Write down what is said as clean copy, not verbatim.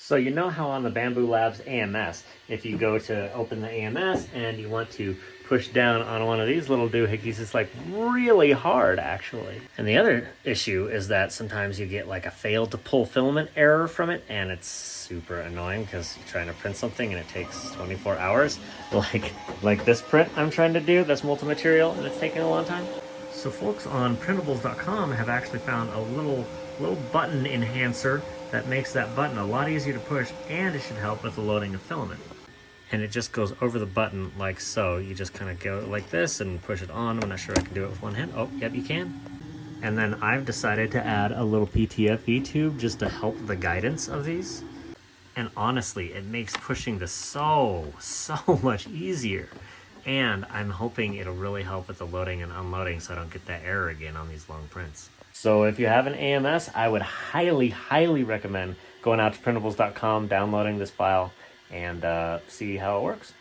So you know how on the BambuLab AMS, if you go to open the AMS and you want to push down on one of these little doohickeys, it's like really hard actually. And the other issue is that sometimes you get like a failed to pull filament error from it, and it's super annoying because you're trying to print something and it takes 24 hours. Like this print I'm trying to do that's multi-material and it's taking a long time. So folks on printables.com have actually found a little button enhancer that makes that button a lot easier to push, and it should help with the loading of filament. And it just goes over the button like so. You just kind of go like this and push it on. I'm not sure I can do it with one hand. Oh, yep, you can. And then I've decided to add a little PTFE tube just to help the guidance of these. And honestly, it makes pushing this so much easier. And I'm hoping it'll really help with the loading and unloading so I don't get that error again on these long prints. So if you have an AMS, I would highly recommend going out to printables.com, downloading this file, and see how it works.